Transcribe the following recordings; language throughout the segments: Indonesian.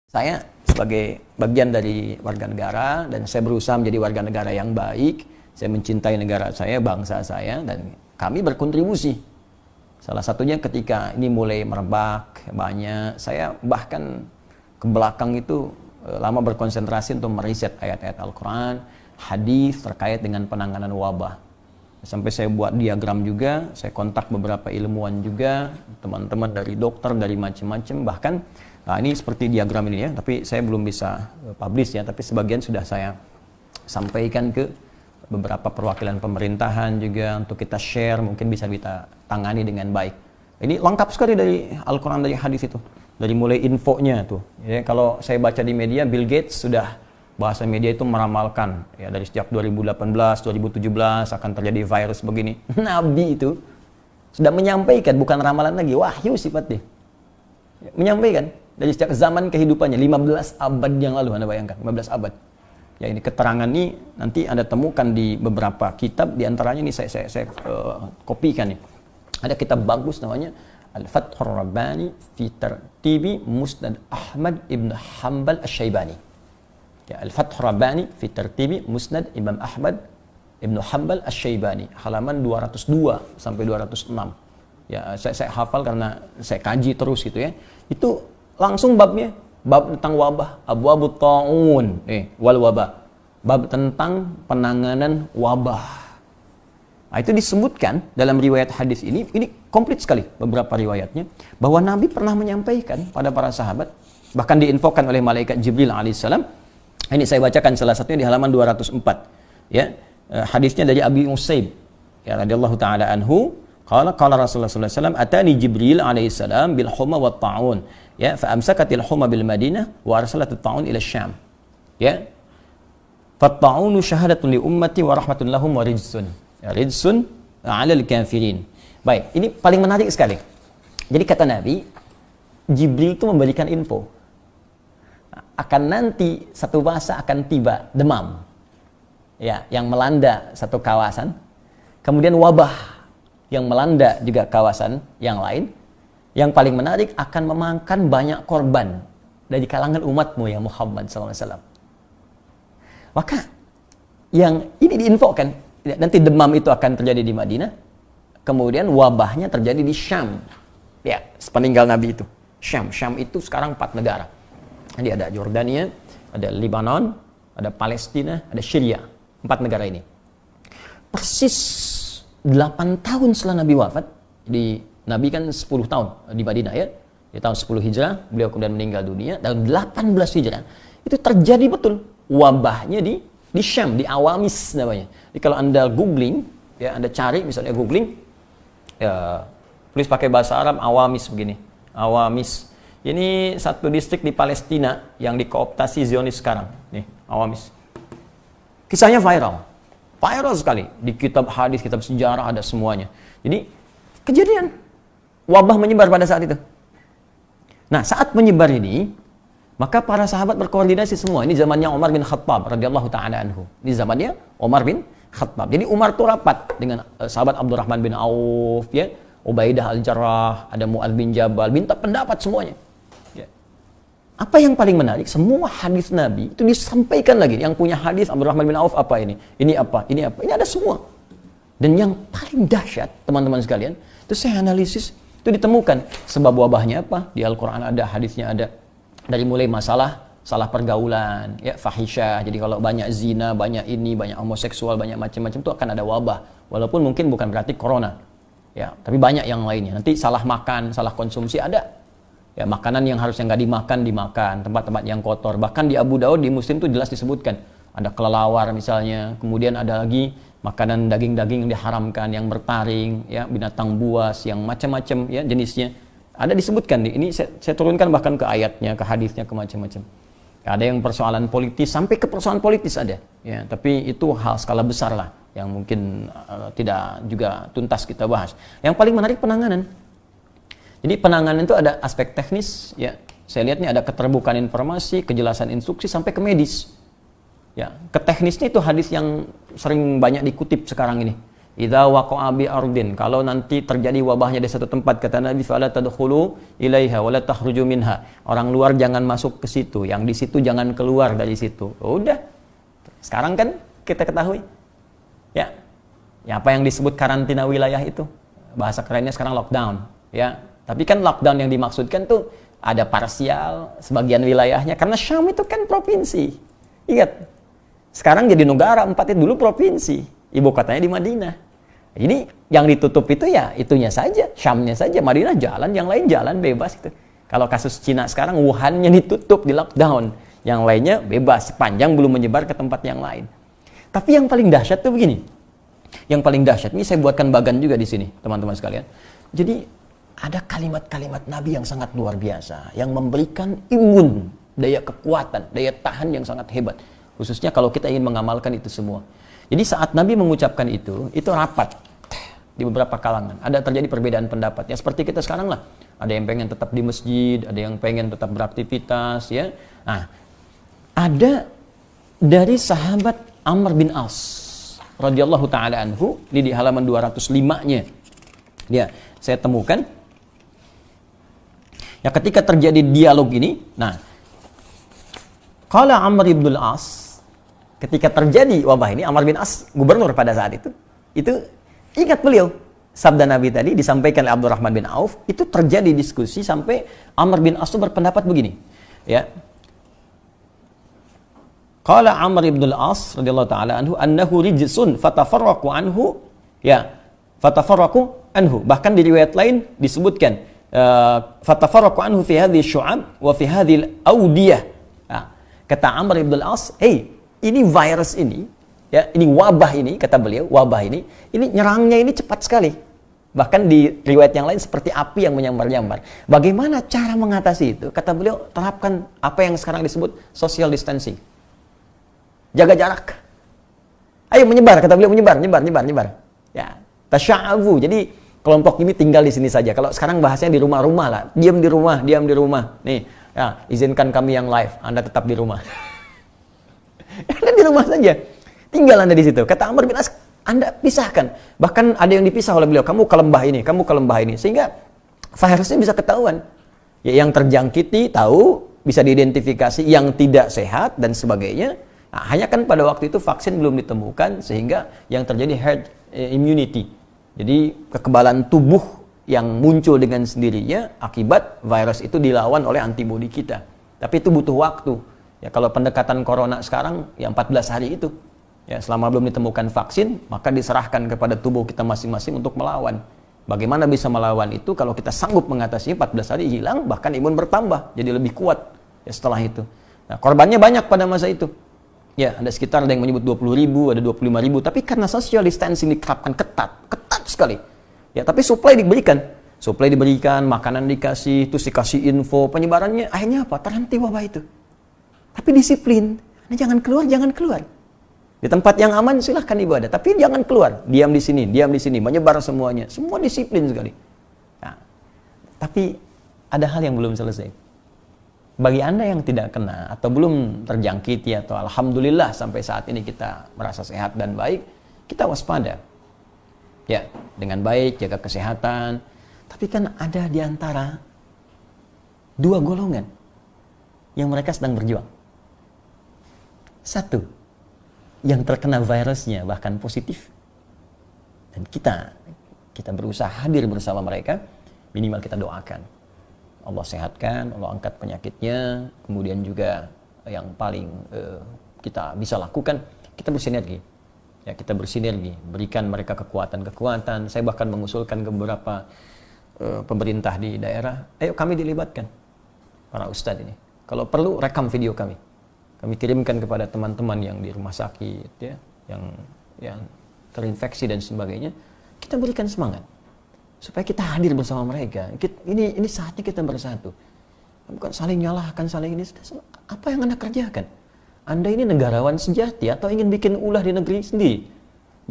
Saya sebagai bagian dari warga negara dan saya berusaha menjadi warga negara yang baik. Saya mencintai negara saya, bangsa saya, dan kami berkontribusi. Salah satunya ketika ini mulai merebak banyak, saya bahkan ke belakang itu lama berkonsentrasi untuk meriset ayat-ayat Al-Quran, hadis terkait dengan penanganan wabah. Sampai saya buat diagram juga, saya kontak beberapa ilmuwan juga, teman-teman dari dokter, dari macam-macam, bahkan ini seperti diagram ini ya, tapi saya belum bisa publish ya, tapi sebagian sudah saya sampaikan ke beberapa perwakilan pemerintahan juga untuk kita share, mungkin bisa kita tangani dengan baik. Ini lengkap sekali dari Al-Quran, dari hadis itu, dari mulai infonya tuh. Ya, kalau saya baca di media, Bill Gates sudah bahasa media itu meramalkan ya dari sejak 2018, 2017 akan terjadi virus begini. Nabi itu sudah menyampaikan, bukan ramalan lagi, wahyu sifatnya. Menyampaikan dari sejak zaman kehidupannya 15 abad yang lalu, Anda bayangkan 15 abad. Ya, ini keterangan ini nanti Anda temukan di beberapa kitab, di antaranya ini saya kopikan nih. Ada kitab bagus namanya Al-Fathur Rabbani fi Tartibi Musnad Ahmad ibn Hanbal Asy-Syaibani. Ya, Al-Fathur Rabbani fi Tartibi Musnad Imam Ahmad ibn Hanbal Asy-Syaibani, halaman 202 sampai 206. Ya, saya hafal karena saya kaji terus gitu ya. Itu langsung babnya, bab tentang wabah, abwabut ta'un, wal wabah. Bab tentang penanganan wabah. Nah, itu disebutkan dalam riwayat hadis ini komplit sekali beberapa riwayatnya, bahwa Nabi pernah menyampaikan pada para sahabat, bahkan diinfokan oleh malaikat Jibril alaihissalam. Ini saya bacakan salah satunya di halaman 204. Ya, hadisnya dari Abi Usaib ya radhiyallahu taala anhu, qala Rasulullah sallallahu alaihi wasallam, atani Jibril alaihissalam bil humma wat ta'un. Ya, fa amsakatil humma bil Madinah wa arsalatut ta'un ila Syam. Ya. Fat ta'unu syahadatun li ummati wa rahmatun lahum wa rijsun. Ya, rijsun 'alal kafirin. Baik, ini paling menarik sekali. Jadi kata Nabi, Jibril itu memberikan info. Akan nanti satu masa akan tiba demam. Ya, yang melanda satu kawasan. Kemudian wabah yang melanda juga kawasan yang lain. Yang paling menarik akan memakan banyak korban dari kalangan umatmu ya Muhammad SAW. Maka yang ini diinfokan, nanti demam itu akan terjadi di Madinah, kemudian wabahnya terjadi di Syam. Ya, sepeninggal Nabi itu. Syam itu sekarang 4 negara. Jadi ada Jordania, ada Lebanon, ada Palestina, ada Syria. 4 negara ini. Persis 8 tahun setelah Nabi wafat, Nabi kan 10 tahun di Madinah ya. Di tahun 10 Hijrah, beliau kemudian meninggal dunia. Tahun 18 Hijrah, itu terjadi betul. Wabahnya di Syam, di Awamis namanya. Jadi kalau Anda googling, ya Anda cari misalnya googling, ya tulis pakai bahasa Arab, Awamis begini. Awamis. Ini satu distrik di Palestina yang dikooptasi Zionis sekarang. Nih, Awamis. Kisahnya viral. Viral sekali. Di kitab hadis, kitab sejarah ada semuanya. Jadi kejadian wabah menyebar pada saat itu. Nah, saat menyebar ini, maka para sahabat berkoordinasi semua. Ini zamannya Umar bin Khattab radhiyallahu taala anhu. Ini zamannya Umar bin Khattab. Jadi Umar itu rapat dengan sahabat Abdurrahman bin Auf, ya, Ubaidah al-Jarrah, ada Mu'adz bin Jabal, minta pendapat semuanya. Ya. Apa yang paling menarik? Semua hadis Nabi itu disampaikan lagi. Yang punya hadis Abdurrahman bin Auf apa ini? Ini apa? Ini apa? Ini ada semua. Dan yang paling dahsyat, teman-teman sekalian, itu saya analisis, itu ditemukan sebab wabahnya apa? Di Al-Quran ada, hadisnya ada. Dari mulai masalah salah pergaulan, ya, fahisyah. Jadi kalau banyak zina, banyak ini, banyak homoseksual, banyak macam-macam, itu akan ada wabah. Walaupun mungkin bukan berarti corona. Ya, tapi banyak yang lainnya. Nanti salah makan, salah konsumsi ada. Ya, makanan yang harusnya nggak dimakan, tempat-tempat yang kotor. Bahkan di Abu Daud, di Muslim itu jelas disebutkan. Ada kelelawar misalnya, kemudian ada lagi makanan daging-daging yang diharamkan, yang bertaring, ya, binatang buas, yang macam-macam ya jenisnya. Ada disebutkan, ini saya turunkan bahkan ke ayatnya, ke hadisnya, ke macam-macam. Ada yang persoalan politis, sampai ke persoalan politis ada. Ya, tapi itu hal skala besar lah, yang mungkin tidak juga tuntas kita bahas. Yang paling menarik penanganan. Jadi penanganan itu ada aspek teknis, ya. Saya lihatnya ada keterbukaan informasi, kejelasan instruksi, sampai ke medis. Ya, ke teknisnya itu hadis yang sering banyak dikutip sekarang ini. idza waqa'a bi ardin, kalau nanti terjadi wabahnya di satu tempat, kata Nabi, fala tadkhulu ilaiha wala takhruju minha, orang luar jangan masuk ke situ, yang di situ jangan keluar dari situ. Udah. Sekarang kan kita ketahui. Ya. Ya, apa yang disebut karantina wilayah itu? Bahasa kerennya sekarang lockdown, ya. Tapi kan lockdown yang dimaksudkan tuh ada parsial sebagian wilayahnya, karena Syam itu kan provinsi. Ingat. Sekarang jadi negara, empatnya dulu provinsi. Ibu kotanya di Madinah. Jadi yang ditutup itu ya itunya saja, Syamnya saja, Madinah jalan, yang lain jalan bebas itu. Kalau kasus Cina sekarang, Wuhannya ditutup, di lockdown, yang lainnya bebas, sepanjang belum menyebar ke tempat yang lain. Tapi yang paling dahsyat tuh begini, yang paling dahsyat, ini saya buatkan bagan juga di sini, teman-teman sekalian. Jadi ada kalimat-kalimat Nabi yang sangat luar biasa, yang memberikan imun, daya kekuatan, daya tahan yang sangat hebat. Khususnya kalau kita ingin mengamalkan itu semua. Jadi saat Nabi mengucapkan itu rapat di beberapa kalangan. Ada terjadi perbedaan pendapat. Ya seperti kita sekarang lah. Ada yang pengen tetap di masjid, ada yang pengen tetap beraktivitas, ya. Nah, ada dari sahabat Amr bin As radhiyallahu taala anhu, ini di halaman 205-nya. Ya, saya temukan. Ya, ketika terjadi dialog ini, nah, qala Amr bin As, ketika terjadi wabah ini, Amr bin As gubernur pada saat itu ingat beliau, sabda Nabi tadi disampaikan oleh Abdurrahman bin Auf, itu terjadi diskusi sampai Amr bin As itu berpendapat begini, ya. Qala Amr bin As radhiyallahu taala anhu annahu rijsun fatafarraqu anhu, ya, fatafarraqu anhu. Bahkan di riwayat lain disebutkan fatafarraqu anhu fi hadhihi syu'ab wa fi hadhihi al-awdiyah. Nah, kata Amr bin As, ini virus ini, ya, ini wabah ini, kata beliau, wabah ini nyerangnya ini cepat sekali. Bahkan di riwayat yang lain seperti api yang menyambar-nyambar. Bagaimana cara mengatasi itu? Kata beliau, terapkan apa yang sekarang disebut social distancing. Jaga jarak. Ayo menyebar, kata beliau, menyebar. Ya, tasya'abu. Jadi kelompok ini tinggal di sini saja. Kalau sekarang bahasanya di rumah-rumah lah. Diam di rumah. Nih, ya, izinkan kami yang live, Anda tetap di rumah. Anda di rumah saja. Tinggal Anda di situ. Kata Amr bin As, Anda pisahkan. Bahkan ada yang dipisah oleh beliau. Kamu ke lembah ini. Sehingga virusnya bisa ketahuan. Ya, yang terjangkiti tahu, bisa diidentifikasi, yang tidak sehat dan sebagainya. Nah, hanya kan pada waktu itu vaksin belum ditemukan, sehingga yang terjadi herd immunity. Jadi kekebalan tubuh yang muncul dengan sendirinya akibat virus itu dilawan oleh antibodi kita. Tapi itu butuh waktu. Ya, kalau pendekatan corona sekarang ya 14 hari itu. Ya, selama belum ditemukan vaksin, maka diserahkan kepada tubuh kita masing-masing untuk melawan. Bagaimana bisa melawan itu kalau kita sanggup mengatasinya? 14 hari hilang, bahkan imun bertambah, jadi lebih kuat ya setelah itu. Nah, korbannya banyak pada masa itu. Ya, ada sekitar ada yang menyebut 20.000, ada 25.000, tapi karena social distancing diterapkan ketat sekali. Ya, tapi supply diberikan, makanan dikasih, terus dikasih info, penyebarannya akhirnya apa? Terhenti wabah itu. Tapi disiplin, jangan keluar. Di tempat yang aman silahkan ibadah, tapi jangan keluar. Diam di sini, menyebar semuanya. Semua disiplin sekali. Nah, tapi ada hal yang belum selesai. Bagi Anda yang tidak kena atau belum terjangkiti atau alhamdulillah sampai saat ini kita merasa sehat dan baik, kita waspada. Ya, dengan baik, jaga kesehatan. Tapi kan ada di antara dua golongan yang mereka sedang berjuang. Satu, yang terkena virusnya bahkan positif. Dan kita berusaha hadir bersama mereka, minimal kita doakan. Allah sehatkan, Allah angkat penyakitnya. Kemudian juga yang paling kita bisa lakukan, kita bersinergi. Ya, kita bersinergi, berikan mereka kekuatan-kekuatan. Saya bahkan mengusulkan ke beberapa pemerintah di daerah, ayo kami dilibatkan, para ustadz ini. Kalau perlu, rekam video kami. Kami kirimkan kepada teman-teman yang di rumah sakit, ya, yang terinfeksi dan sebagainya. Kita berikan semangat supaya kita hadir bersama mereka. Ini saatnya kita bersatu. Bukan saling nyalahkan, saling ini. Apa yang Anda kerjakan? Anda ini negarawan sejati atau ingin bikin ulah di negeri sendiri?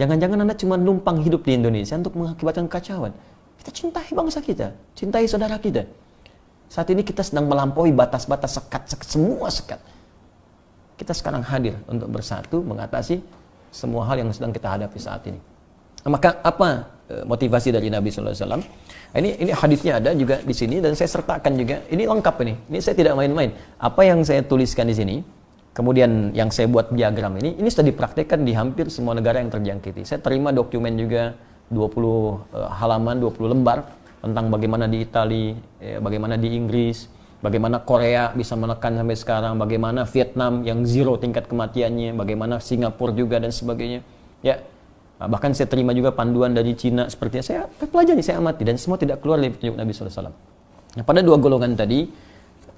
Jangan-jangan Anda cuma numpang hidup di Indonesia untuk mengakibatkan kekacauan. Kita cintai bangsa kita, cintai saudara kita. Saat ini kita sedang melampaui batas-batas semua sekat. Kita sekarang hadir untuk bersatu mengatasi semua hal yang sedang kita hadapi saat ini. Maka apa motivasi dari Nabi sallallahu alaihi wasallam? Ini hadisnya ada juga di sini dan saya sertakan juga. Ini lengkap ini. Ini saya tidak main-main. Apa yang saya tuliskan di sini, kemudian yang saya buat diagram ini sudah dipraktekkan di hampir semua negara yang terjangkiti. Saya terima dokumen juga 20 halaman, 20 lembar tentang bagaimana di Italia, bagaimana di Inggris, bagaimana Korea bisa menekan sampai sekarang, bagaimana Vietnam yang zero tingkat kematiannya, bagaimana Singapura juga dan sebagainya. Ya, bahkan saya terima juga panduan dari Cina sepertinya. Saya pelajari, saya amati dan semua tidak keluar dari petunjuk Nabi sallallahu alaihi wasallam. Nah, pada dua golongan tadi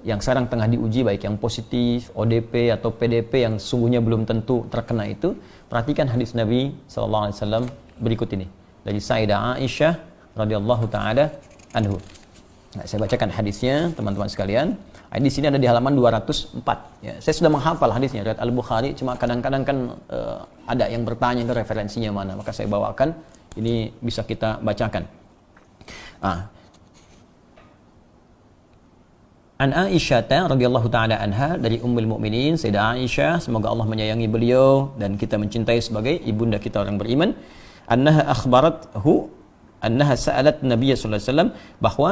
yang sekarang tengah diuji, baik yang positif, ODP atau PDP yang sungguhnya belum tentu terkena itu, perhatikan hadis Nabi sallallahu alaihi wasallam berikut ini dari Sayyidah Aisyah radhiyallahu taala anhu. Nah, saya bacakan hadisnya teman-teman sekalian. Di sini ada di halaman 204. Ya, saya sudah menghafal hadisnya riwayat Al-Bukhari, cuma kadang-kadang kan ada yang bertanya itu referensinya mana, maka saya bawakan. Ini bisa kita bacakan. An Aisyah radhiyallahu taala anha, dari Ummul Mukminin Sayyidah Aisyah, semoga Allah menyayangi beliau dan kita mencintai sebagai ibunda kita orang beriman, annaha akhbarathu annaha sa'alat Nabiy sallallahu alaihi wasallam, bahwa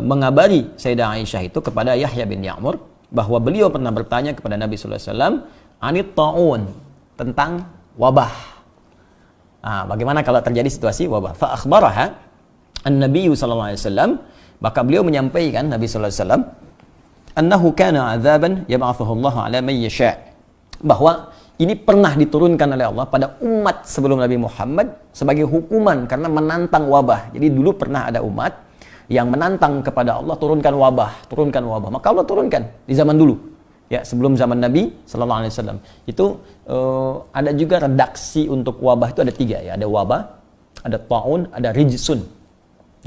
mengabari Sayyidah Aisyah itu kepada Yahya bin Ya'mur bahwa beliau pernah bertanya kepada Nabi sallallahu alaihi wasallam anit ta'un, tentang wabah. Bagaimana kalau terjadi situasi wabah? Fa akhbaraha an-nabiy sallallahu alaihi wasallam, maka beliau menyampaikan, Nabi sallallahu alaihi wasallam, annahu kana 'adzaban yab'athuhu Allah 'ala man yasha', bahwa ini pernah diturunkan oleh Allah pada umat sebelum Nabi Muhammad sebagai hukuman karena menantang wabah. Jadi dulu pernah ada umat yang menantang kepada Allah, turunkan wabah. Maka Allah turunkan di zaman dulu, ya, sebelum zaman Nabi sallallahu alaihi wasallam. Itu ada juga redaksi untuk wabah itu ada 3, ya. Ada wabah, ada ta'un, ada rijsun.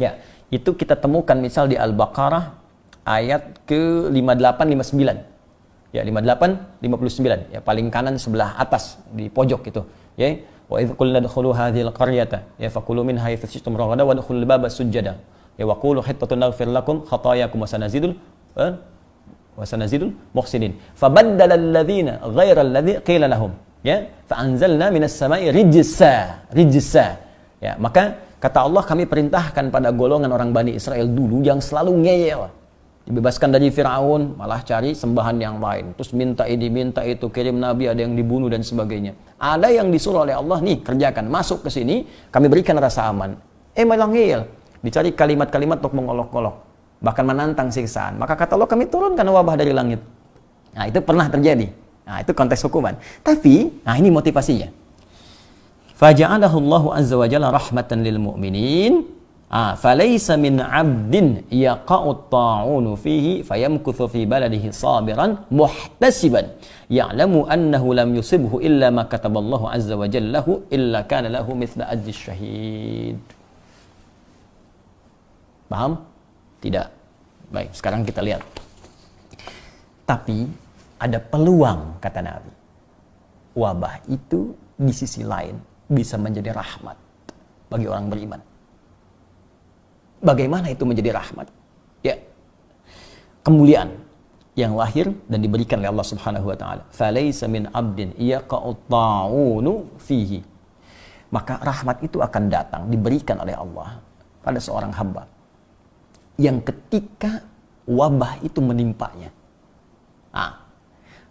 Ya, itu kita temukan misal di Al-Baqarah ayat ke 58 59. Ya, 58 59, ya, paling kanan sebelah atas di pojok itu, ya. Wa idz qulna dkhulu hadhil qaryata ya fakulu minha haythu syi'tum ragadan wa dkhulul baba sujada. Ya waqulu hittatun naghfir lakum khatayakum wa sanazidul muhsinin. Fabaddala alladhina ghayra alladhi qila lahum, ya, fa anzalna minas sama'i rijsa. Ya, maka kata Allah, kami perintahkan pada golongan orang Bani Israel dulu yang selalu ngeyel, dibebaskan dari Fir'aun, malah cari sembahan yang lain, terus minta ini minta itu, kirim nabi, ada yang dibunuh dan sebagainya. Ada yang disuruh oleh Allah, nih kerjakan, masuk ke sini, kami berikan rasa aman. Malah ngeyel, dicari kalimat-kalimat untuk mengolok-olok, bahkan menantang siksaan. Maka kata Allah, kami turunkan wabah dari langit. Nah, itu pernah terjadi. Nah, itu konteks hukuman. Tapi, nah ini motivasinya. Faja'alahu Allahu azza wa jalla rahmatan lil mu'minin. Falaysa min 'abdin yaqa'u ta'unu fihi fayamkuthu fi baladihi sabiran muhtasiban ya'lamu annahu lam yusibhu illa ma kataballahu azza wa jalla lahu illa kana lahu mithla ajri syahid. Paham? Tidak. Baik, sekarang kita lihat. Tapi ada peluang, kata Nabi. Wabah itu di sisi lain bisa menjadi rahmat bagi orang beriman. Bagaimana itu menjadi rahmat? Ya, kemuliaan yang lahir dan diberikan oleh Allah Subhanahu wa taala. Falaysa min 'abdin yaqa'u ta'unu fihi. Maka rahmat itu akan datang, diberikan oleh Allah pada seorang hamba yang ketika wabah itu menimpanya.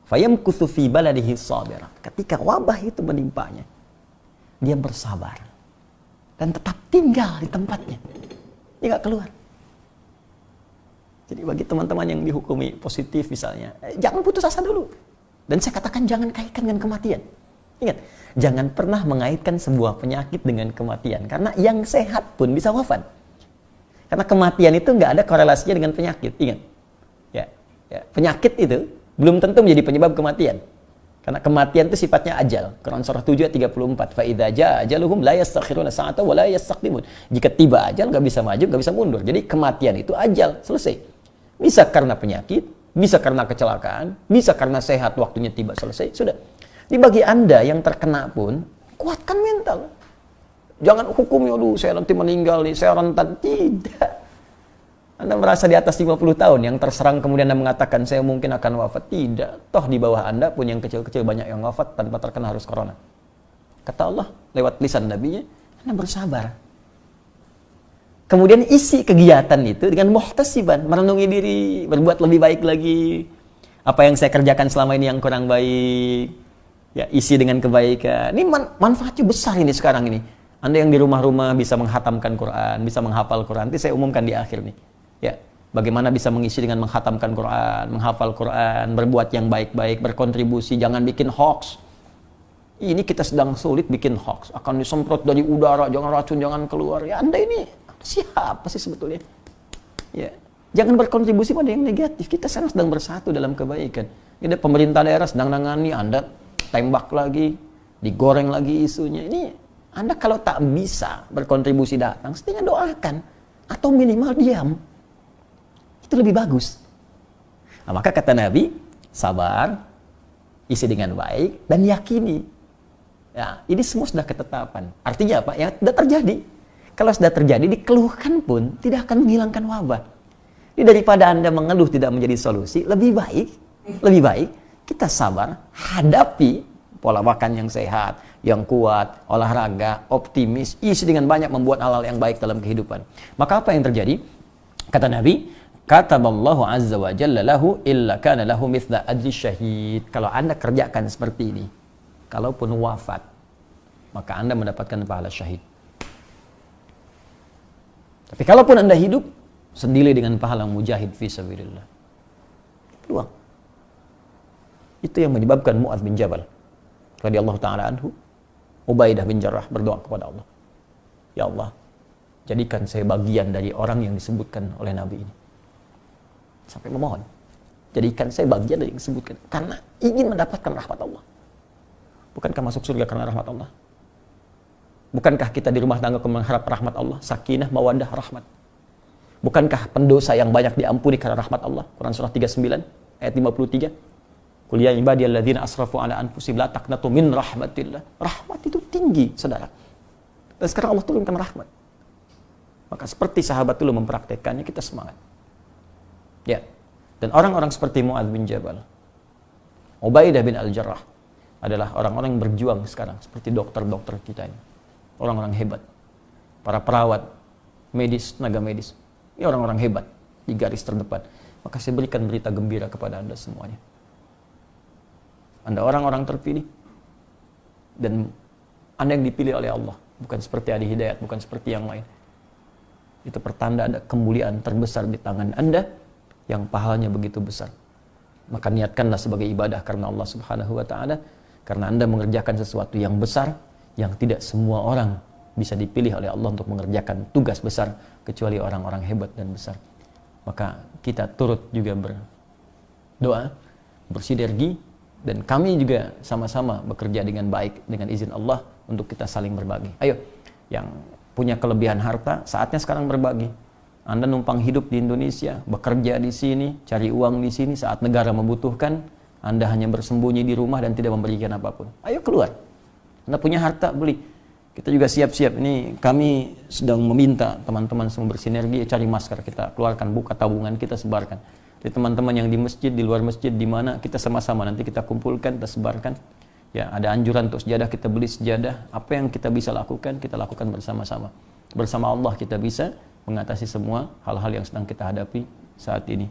Fayamkuthu fi baladihi sabira. Ketika wabah itu menimpanya, dia bersabar dan tetap tinggal di tempatnya. Dia nggak keluar. Jadi bagi teman-teman yang dihukumi positif misalnya, jangan putus asa dulu. Dan saya katakan jangan kaitkan dengan kematian. Ingat, jangan pernah mengaitkan sebuah penyakit dengan kematian. Karena yang sehat pun bisa wafat. Karena kematian itu nggak ada korelasinya dengan penyakit. Ingat, ya, penyakit itu belum tentu menjadi penyebab kematian. Karena kematian itu sifatnya ajal. Quran surah 7 ayat 34. Fa idza jaa ajaluhum la yastakhiruna sa'atan wa la yastaqdimun. Jika tiba ajal enggak bisa maju, enggak bisa mundur. Jadi kematian itu ajal, selesai. Bisa karena penyakit, bisa karena kecelakaan, bisa karena sehat waktunya tiba, selesai, sudah. Di bagi Anda yang terkena pun, kuatkan mental. Jangan hukum, aduh saya nanti meninggal nih, saya rentan. Tidak. Anda merasa di atas 50 tahun yang terserang kemudian Anda mengatakan saya mungkin akan wafat. Tidak. Toh di bawah Anda pun yang kecil-kecil banyak yang wafat tanpa terkena harus corona. Kata Allah lewat lisan Nabi-Nya, Anda bersabar. Kemudian isi kegiatan itu dengan muhtasiban, merenungi diri, berbuat lebih baik lagi. Apa yang saya kerjakan selama ini yang kurang baik, ya isi dengan kebaikan. Ini manfaatnya besar ini sekarang ini. Anda yang di rumah-rumah bisa menghatamkan Quran, bisa menghafal Quran. Nanti saya umumkan di akhir nih. Ya, bagaimana bisa mengisi dengan menghatamkan Quran, menghafal Quran, berbuat yang baik-baik, berkontribusi, jangan bikin hoax. Ini kita sedang sulit bikin hoax, akan disemprot dari udara, jangan racun, jangan keluar. Ya Anda ini siapa sih sebetulnya? Ya, jangan berkontribusi pada yang negatif. Kita sedang bersatu dalam kebaikan. Ada pemerintah daerah sedang nangani, Anda tembak lagi, digoreng lagi isunya. Ini Anda kalau tak bisa berkontribusi datang, setidaknya doakan atau minimal diam. Itu lebih bagus. Nah, maka kata Nabi, sabar, isi dengan baik dan yakini. Ya, ini semua sudah ketetapan. Artinya apa? Ya, sudah terjadi. Kalau sudah terjadi, dikeluhkan pun tidak akan menghilangkan wabah. Jadi daripada Anda mengeluh tidak menjadi solusi, lebih baik kita sabar, hadapi pola makan yang sehat, yang kuat, olahraga, optimis, isi dengan banyak membuat hal-hal yang baik dalam kehidupan. Maka apa yang terjadi? Kata Nabi, kataballahu azza wa jalla lahu illa kana lahu mithla ajri syahid. Kalau Anda kerjakan seperti ini, kalaupun wafat, maka Anda mendapatkan pahala syahid. Tapi kalaupun Anda hidup, senilai dengan pahala mujahid fi sabilillah. Peluang. Itu yang menyebabkan Mu'adz bin Jabal radhiyallahu ta'ala anhu, Ubaidah bin Jarrah berdoa kepada Allah. Ya Allah, jadikan saya bagian dari orang yang disebutkan oleh Nabi ini. Sampai memohon. Jadikan saya bagian dari yang disebutkan. Karena ingin mendapatkan rahmat Allah. Bukankah masuk surga karena rahmat Allah? Bukankah kita di rumah tangga mengharap rahmat Allah? Sakinah, mawaddah, rahmat. Bukankah pendosa yang banyak diampuni karena rahmat Allah? Quran surah 39 ayat 53. Qul ya ibadiyalladzina asrafu ala anfusihim la taqnatu min rahmatillah. Rahmat itu tinggi, saudara. Dan sekarang Allah turunkan rahmat. Maka seperti sahabat dulu mempraktekannya, kita semangat. Ya. Dan orang-orang seperti Mu'adz bin Jabal, Ubaidah bin Al-Jarrah adalah orang-orang yang berjuang sekarang seperti dokter-dokter kita ini. Orang-orang hebat. Para perawat, medis, tenaga medis. Ini orang-orang hebat di garis terdepan. Maka saya berikan berita gembira kepada Anda semuanya. Anda orang-orang terpilih. Dan Anda yang dipilih oleh Allah. Bukan seperti Adi Hidayat, bukan seperti yang lain. Itu pertanda ada kemuliaan terbesar di tangan Anda yang pahalanya begitu besar. Maka niatkanlah sebagai ibadah karena Allah Subhanahu wa ta'ala. Karena Anda mengerjakan sesuatu yang besar, yang tidak semua orang bisa dipilih oleh Allah untuk mengerjakan tugas besar, kecuali orang-orang hebat dan besar. Maka kita turut juga berdoa, bersinergi, dan kami juga sama-sama bekerja dengan baik, dengan izin Allah, untuk kita saling berbagi. Ayo, yang punya kelebihan harta, saatnya sekarang berbagi. Anda numpang hidup di Indonesia, bekerja di sini, cari uang di sini, saat negara membutuhkan, Anda hanya bersembunyi di rumah dan tidak memberikan apapun. Ayo keluar. Anda punya harta, beli. Kita juga siap-siap. Ini kami sedang meminta teman-teman semua bersinergi, cari masker, kita keluarkan, buka tabungan, kita sebarkan. Jadi teman-teman yang di masjid, di luar masjid, di mana, kita sama-sama nanti kita kumpulkan, kita sebarkan. Ya, ada anjuran untuk sejadah, kita beli sejadah. Apa yang kita bisa lakukan, kita lakukan bersama-sama. Bersama Allah kita bisa mengatasi semua hal-hal yang sedang kita hadapi saat ini.